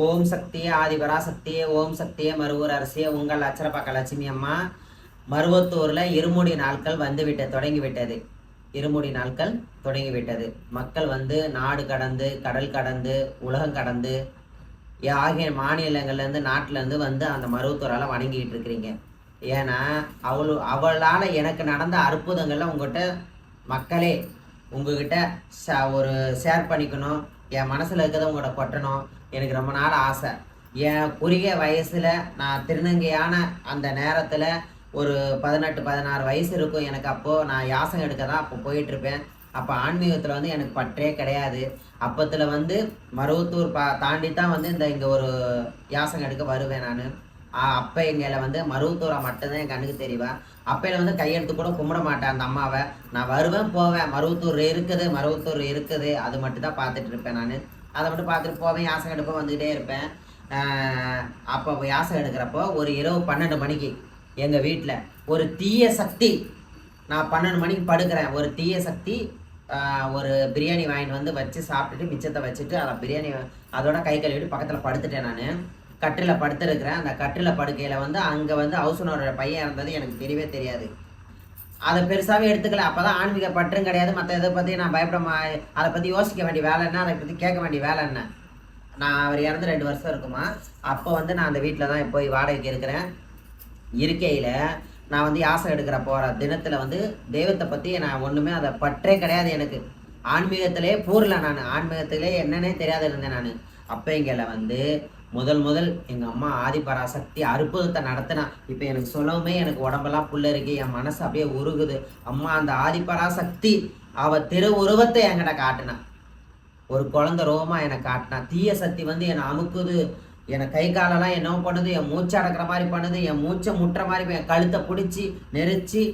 ஓம் சக்தியே ஆதிபராசக்தியே ஓம் சக்தியே மருவூர் அரசியே உங்கள் அச்சரப்பாக்க லட்சுமி அம்மா. மருவத்தூரில் இருமுடி நாட்கள் தொடங்கிவிட்டது. இருமுடி நாட்கள் தொடங்கிவிட்டது. மக்கள் நாடு கடந்து கடல் கடந்து உலகம் கடந்து ஆகிய மாநிலங்கள்லேருந்து நாட்டிலேருந்து அந்த மருவத்தூரால் வணங்கிட்டு இருக்கிறீங்க. ஏன்னா அவளால் எனக்கு நடந்த அற்புதங்கள்ல உங்கள்கிட்ட மக்களே உங்ககிட்ட ஒரு ஷேர் பண்ணிக்கணும். என் மனசில் இருக்கிறத உங்கள்கிட்ட கொட்டணும். எனக்கு ரொம்ப நாள் ஆசை. என் குறுகிய வயசில் நான் திருநங்கையான அந்த நேரத்தில் ஒரு 18-16 வயசு இருக்கும் எனக்கு. அப்போது நான் யாசகம் எடுக்க தான் அப்போ போயிட்டுருப்பேன். அப்போ ஆன்மீகத்தில் எனக்கு பற்றே கிடையாது. அப்பத்தில் மருவத்தூர் தாண்டி தான் இங்கே ஒரு யாசகம் எடுக்க வருவேன் நான். அப்போ எங்களை மருவத்தூரை மட்டும்தான் என் கண்ணுக்கு தெரிவா. அப்பையில் கையெடுத்து கூட கும்பிட மாட்டேன் அந்த அம்மாவை. நான் வருவேன் போவேன், மருவத்தூர் இருக்குது அது மட்டும் தான் பார்த்துட்டு இருப்பேன் நான். அதை மட்டும் பார்த்துட்டு போவேன், யாசகம் எடுப்பேன், வந்துக்கிட்டே இருப்பேன். அப்போ யாசகம் எடுக்கிறப்போ ஒரு இரவு 12 மணிக்கு எங்கள் வீட்டில் ஒரு தீய சக்தி, நான் 12 மணிக்கு படுக்கிறேன், ஒரு தீய சக்தி ஒரு பிரியாணி வாங்கிட்டு வச்சு சாப்பிட்டுட்டு மிச்சத்தை வச்சுட்டு அதை பிரியாணி அதோட கை கழுவிட்டு பக்கத்தில் படுத்துட்டேன். நான் கட்டில் படுத்துருக்கிறேன். அந்த கட்டில் படுக்கையில் அங்கே ஹவுஸ் ஓனரோட பையன் இருந்தது எனக்கு தெரியவே தெரியாது. அதை பெருசாகவே எடுத்துக்கல. அப்போ தான் ஆன்மீக பற்றும் கிடையாது. மற்ற இதை பற்றி நான் அதை பற்றி யோசிக்க வேண்டிய வேலை என்ன, அதை பற்றி கேட்க வேண்டிய வேலை என்ன. நான் அவர் இறந்து 2 வருஷம் இருக்குமா. அப்போ நான் அந்த வீட்டில் தான் போய் வாடகைக்கு இருக்கிறேன். இருக்கையில் நான் யாசகம் எடுக்கிற போகிற தினத்தில் தெய்வத்தை பற்றி நான் ஒன்றுமே அதை பற்றே கிடையாது எனக்கு. ஆன்மீகத்திலே பூரில் நான் ஆன்மீகத்திலே என்னன்னே தெரியாத இருந்தேன் நான். அப்போ இங்கே முதல் எங்கள் அம்மா ஆதிபராசக்தி அற்புதத்தை நடத்தினா. இப்போ எனக்கு சொல்லவுமே எனக்கு உடம்பெல்லாம் புல்லரிக்கு, என் மனசு அப்படியே உருகுது. அம்மா அந்த ஆதிபராசக்தி அவள் திரு உருவத்தை என்கிட்ட காட்டினான். ஒரு குழந்தை ரோகமாக என்னை காட்டினான். தீய சக்தி என்னை அமுக்குது, என்னை கை காலெல்லாம் என்ன பண்ணுது, என் மூச்சை அடக்கிற மாதிரி பண்ணுது, என் மூச்சை முட்டுற மாதிரி என் கழுத்தை பிடிச்சி நெரிச்சு.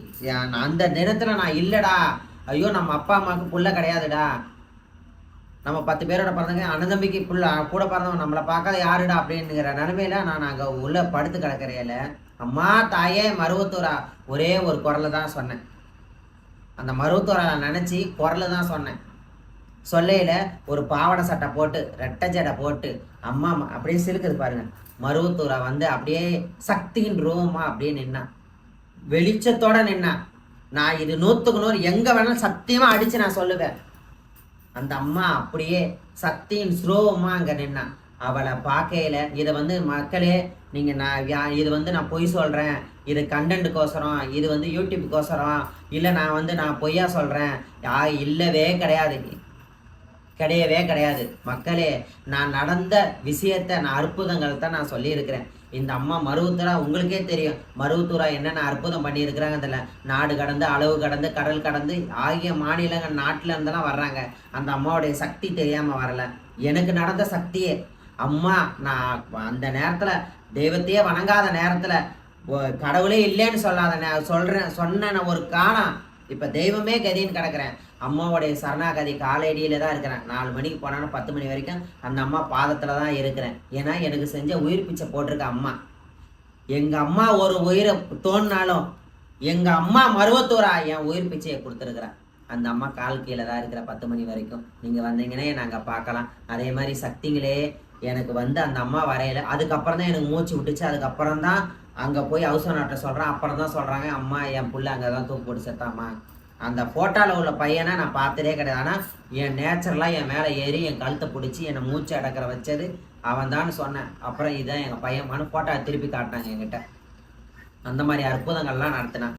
அந்த தினத்தில் நான் இல்லைடா, ஐயோ நம்ம அப்பா அம்மாவுக்கு புள்ள கிடையாதுடா, நம்ம 10 பேரோட பிறந்தவங்க அண்ணந்தம்பிக்கு புள்ள கூட பிறந்தவங்க நம்மளை பார்க்காத யாருடா அப்படின்னுங்கிற நிலைமையில நான் அங்கே உள்ளே படுத்து கிடக்கிறையில அம்மா தாயே மருவத்தூரா ஒரே ஒரு குரலை தான் சொன்னேன். அந்த மருவத்தூரை நினச்சி குரலை தான் சொன்னேன். சொல்லையில் ஒரு பாவாடை சட்டை போட்டு ரெட்டை ஜடை போட்டு அம்மா அப்படியே சிலுக்குது பாருங்க. மருவத்தூரா அப்படியே சக்தியின் ரூபமா அப்படியே நின்னா, வெளிச்சத்தோட நின்னா. நான் இது 100க்கு 100 எங்கே வேணாலும் சத்தியமாக அடித்து நான் சொல்லுவேன். அந்த அம்மா அப்படியே சக்தியின் ஸ்லோவமாக அங்கே நின்னா. அவளை பார்க்கையில் இதை மக்களே நீங்கள் நான் இது நான் பொய் சொல்கிறேன், இது கண்டென்ட்டுக்கோசரம், இது யூடியூப்புக்கோசரம் இல்லை, நான் பொய்யா சொல்கிறேன், இல்லவே கிடையாது. மக்களே நான் நடந்த விஷயத்தை நான் அற்புதங்கள் தான் நான் சொல்லியிருக்கிறேன். இந்த அம்மா மருவத்தூரா உங்களுக்கே தெரியும். மருவத்தூரா என்னென்ன அற்புதம் பண்ணியிருக்கிறாங்க. அதில் நாடு கடந்து அளவு கடந்து கடல் கடந்து ஆகிய மாநிலங்கள் நாட்டில் இருந்தெல்லாம் வர்றாங்க. அந்த அம்மாவுடைய சக்தி தெரியாமல் வரல. எனக்கு நடந்த சக்தியே அம்மா. நான் அந்த நேரத்தில் தெய்வத்தையே வணங்காத நேரத்தில் கடவுளே இல்லைன்னு சொன்ன ஒரு காலம் இப்போ தெய்வமே கதின்னு கிடக்கிறேன். அம்மாவுடைய சரணாகதி காலடியில் தான் இருக்கிறேன். 4 மணிக்கு போனாலும் 10 மணி வரைக்கும் அந்த அம்மா பாதத்தில் தான் இருக்கிறேன். ஏன்னா எனக்கு செஞ்ச உயிர் பிச்சை போட்டிருக்க அம்மா. எங்கள் அம்மா ஒரு உயிரை தோணினாலும் எங்கள் அம்மா மருவத்தூரா என் உயிர் பிச்சையை கொடுத்துருக்குறேன். அந்த அம்மா கால் கீழே தான் இருக்கிற 10 மணி வரைக்கும். நீங்கள் வந்தீங்கன்னா நாங்கள் பார்க்கலாம். அதே மாதிரி சக்திங்களே எனக்கு அந்த அம்மா வரையில அதுக்கப்புறம் தான் எனக்கு மூச்சு விட்டுச்சு. அதுக்கப்புறம் தான் அங்கே போய் ஹவுஸ் ஓனர்கிட்ட சொல்கிறேன். அப்புறம் தான் சொல்கிறாங்க அம்மா என் புள்ள அங்கே தான் தூக்கு போட்டு செத்தாம்மா. அந்த ஃபோட்டோவில் உள்ள பையனை நான் பார்த்ததே கிடையாது. ஆனால் என் நேச்சரெலாம் என் மேலே ஏறி என் கழுத்தை பிடிச்சி என்னை மூச்சு அடக்கிற வச்சது அவன் தான் சொன்னேன். அப்புறம் இதான் எங்கள் பையன் ஃபோட்டோ திருப்பி காட்டினாங்க என்கிட்ட. அந்த மாதிரி அற்புதங்கள்லாம் நடத்தினான்.